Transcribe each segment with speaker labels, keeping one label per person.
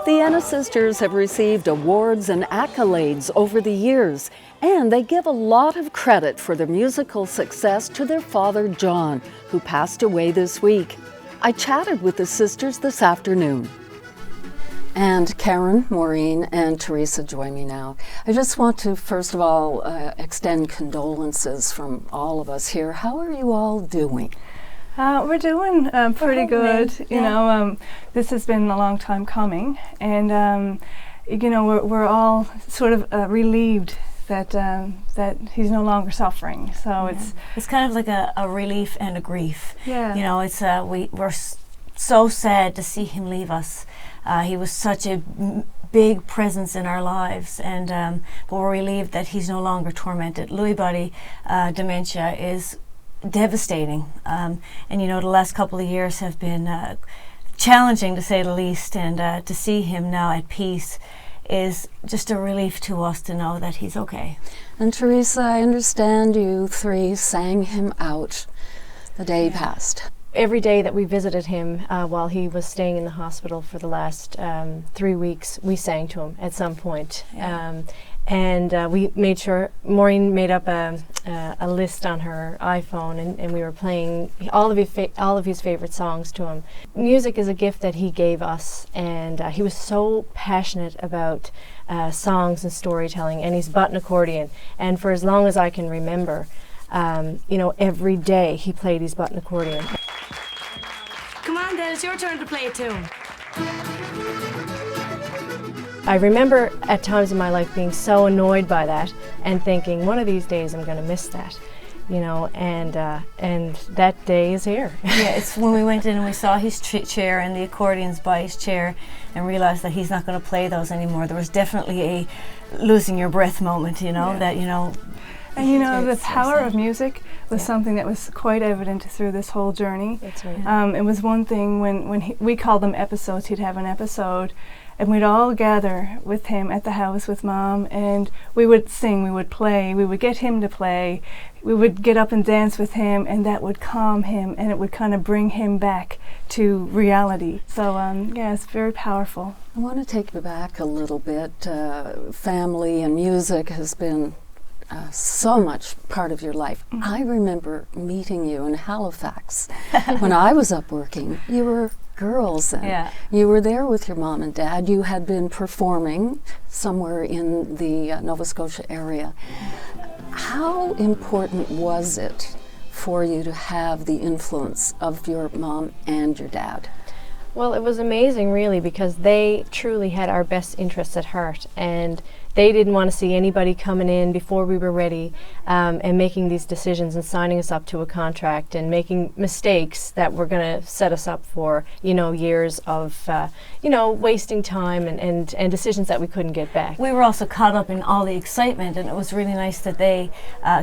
Speaker 1: The Ennis Sisters have received awards and accolades over the years, and they give a lot of credit for their musical success to their father, John, who passed away this week. I chatted with the sisters this afternoon. And Karen, Maureen, and Teresa join me now. I just want to, first of all, extend condolences from all of us here. How are you all doing?
Speaker 2: We're doing pretty good. You know, this has been a long time coming, and you know, we're all sort of relieved that that he's no longer suffering. So
Speaker 3: it's kind of like a relief and a grief.
Speaker 2: Yeah.
Speaker 3: You know, it's we're so sad to see him leave us. He was such a big presence in our lives, and but we're relieved that he's no longer tormented. Lewy body dementia is devastating, and you know, the last couple of years have been challenging, to say the least, and to see him now at peace is just a relief to us to know that he's okay.
Speaker 1: And Teresa, I understand you three sang him out the day he passed.
Speaker 4: Every day that we visited him while he was staying in the hospital for the last 3 weeks, we sang to him at some point. And we made sure, Maureen made up a list on her iPhone, and we were playing all of his favorite songs to him. Music is a gift that he gave us, and he was so passionate about songs and storytelling, and his button accordion. And for as long as I can remember, you know, every day he played his button accordion.
Speaker 5: Come on, Dad, it's your turn to play a tune.
Speaker 4: I remember at times in my life being so annoyed by that and thinking, one of these days I'm going to miss that, you know, and that day is here.
Speaker 3: Yeah, it's when we went in and we saw his chair and the accordions by his chair and realized that he's not going to play those anymore. There was definitely a losing your breath moment, you know, that, you know.
Speaker 2: And you know, the power of music was something that was quite evident through this whole journey.
Speaker 4: That's right.
Speaker 2: It was one thing when we called them episodes. He'd have an episode, and we'd all gather with him at the house with Mom, and we would sing, we would play, we would get him to play, we would get up and dance with him, and that would calm him, and it would kind of bring him back to reality. So yeah, it's very powerful.
Speaker 1: I want to take you back a little bit. Family and music has been so much part of your life. I remember meeting you in Halifax when I was up working. You were girls then. You were there with your mom and dad. You had been performing somewhere in the Nova Scotia area. How important was it for you to have the influence of your mom and your dad?
Speaker 4: Well, it was amazing, really, because they truly had our best interests at heart, and they didn't want to see anybody coming in before we were ready and making these decisions and signing us up to a contract and making mistakes that were going to set us up for, you know, years of, you know, wasting time and decisions that we couldn't get back.
Speaker 3: We were also caught up in all the excitement, and it was really nice that they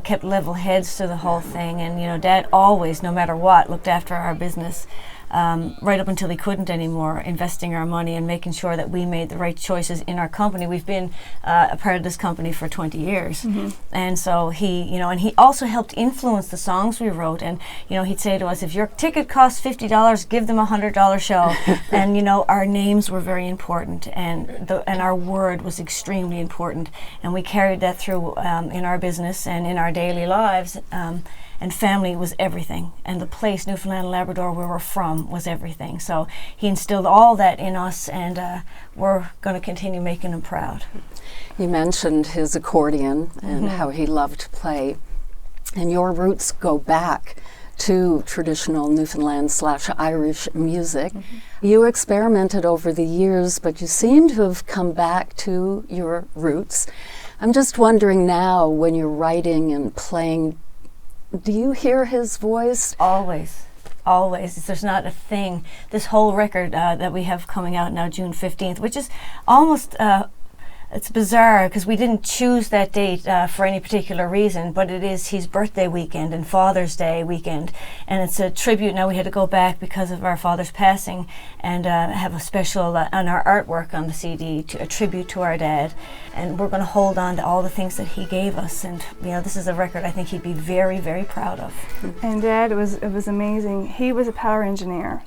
Speaker 3: kept level heads to the whole thing. And, you know, Dad always, no matter what, looked after our business. Right up until he couldn't anymore, investing our money and making sure that we made the right choices in our company. We've been a part of this company for 20 years. And so he, you know, and he also helped influence the songs we wrote. And, you know, he'd say to us, if your ticket costs $50, give them $100 show. And, you know, our names were very important, and our word was extremely important. And we carried that through in our business and in our daily lives. And family was everything, and the place, Newfoundland and Labrador, where we're from, was everything. So he instilled all that in us, and we're going to continue making him proud.
Speaker 1: You mentioned his accordion and how he loved to play, and your roots go back to traditional Newfoundland/Irish music. You experimented over the years, but you seem to have come back to your roots. I'm just wondering now, when you're writing and playing, do you hear his voice?
Speaker 3: Always. There's not a thing. This whole record that we have coming out now, June 15th, which is almost It's bizarre because we didn't choose that date for any particular reason, but it is his birthday weekend and Father's Day weekend, and it's a tribute. Now we had to go back because of our father's passing and have a special on our artwork on the CD, to a tribute to our dad, and we're going to hold on to all the things that he gave us, and you know, this is a record I think he'd be very, very proud of.
Speaker 2: And Dad, it was amazing. He was a power engineer.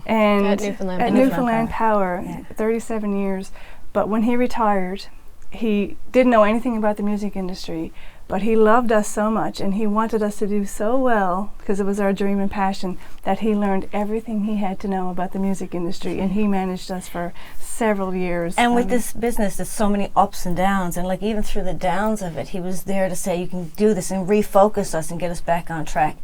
Speaker 2: and
Speaker 4: At Newfoundland
Speaker 2: at
Speaker 4: Power.
Speaker 2: Newfoundland Power,
Speaker 3: Yeah.
Speaker 2: 37 years. But when he retired, he didn't know anything about the music industry, but he loved us so much and he wanted us to do so well, because it was our dream and passion, that he learned everything he had to know about the music industry, and he managed us for several years.
Speaker 3: And with this business, there's so many ups and downs, and like even through the downs of it, he was there to say, you can do this, and refocus us and get us back on track.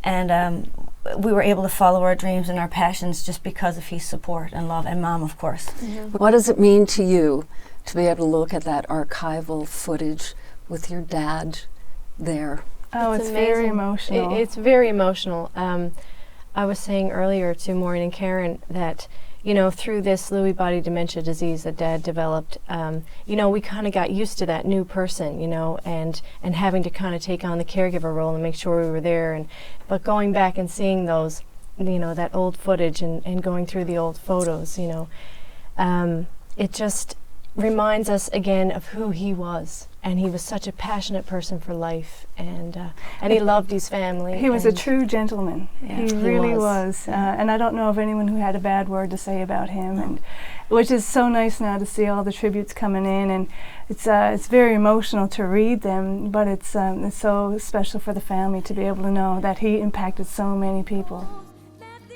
Speaker 3: And we were able to follow our dreams and our passions just because of his support and love, and Mom, of course.
Speaker 1: What does it mean to you to be able to look at that archival footage with your dad there?
Speaker 2: Oh, it's very
Speaker 4: amazing.
Speaker 2: emotional.
Speaker 4: It's very emotional. I was saying earlier to Maureen and Karen that, you know, through this Lewy body dementia disease that Dad developed, you know, we kind of got used to that new person, you know, and having to kind of take on the caregiver role and make sure we were there. But going back and seeing those, you know, that old footage and going through the old photos, you know, it just reminds us again of who he was. And he was such a passionate person for life, and he loved his family.
Speaker 2: He was a true gentleman.
Speaker 4: Yeah,
Speaker 2: he
Speaker 4: he
Speaker 2: really
Speaker 4: was.
Speaker 2: was. And I don't know of anyone who had a bad word to say about him, and which is so nice now to see all the tributes coming in, and it's very emotional to read them, but it's so special for the family to be able to know that he impacted so many people.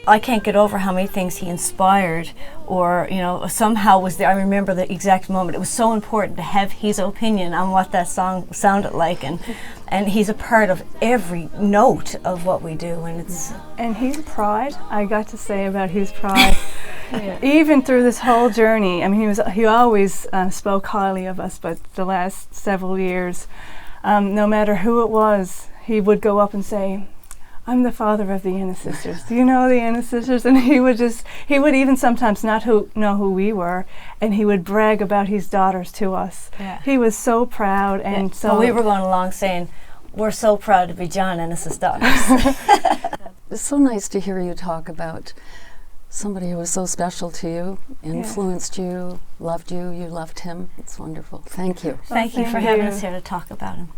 Speaker 3: I can't get over how many things he inspired, or, you know, somehow was there. I remember the exact moment. It was so important to have his opinion on what that song sounded like, and he's a part of every note of what we do, and it's...
Speaker 2: And his pride, I got to say about his pride,
Speaker 4: Yeah.
Speaker 2: even through this whole journey. I mean, he always spoke highly of us, but the last several years, no matter who it was, he would go up and say, I'm the father of the Ennis Sisters. Do you know the Ennis Sisters? And he would even sometimes not know who we were, and he would brag about his daughters to us.
Speaker 3: Yeah.
Speaker 2: He was so proud, and so
Speaker 3: we were going along saying, we're so proud to be John Ennis's daughters.
Speaker 1: It's so nice to hear you talk about somebody who was so special to you, influenced you, loved you, you loved him. It's wonderful. Thank you.
Speaker 3: Thank you for
Speaker 2: thank
Speaker 3: having
Speaker 2: you.
Speaker 3: us here to talk about him.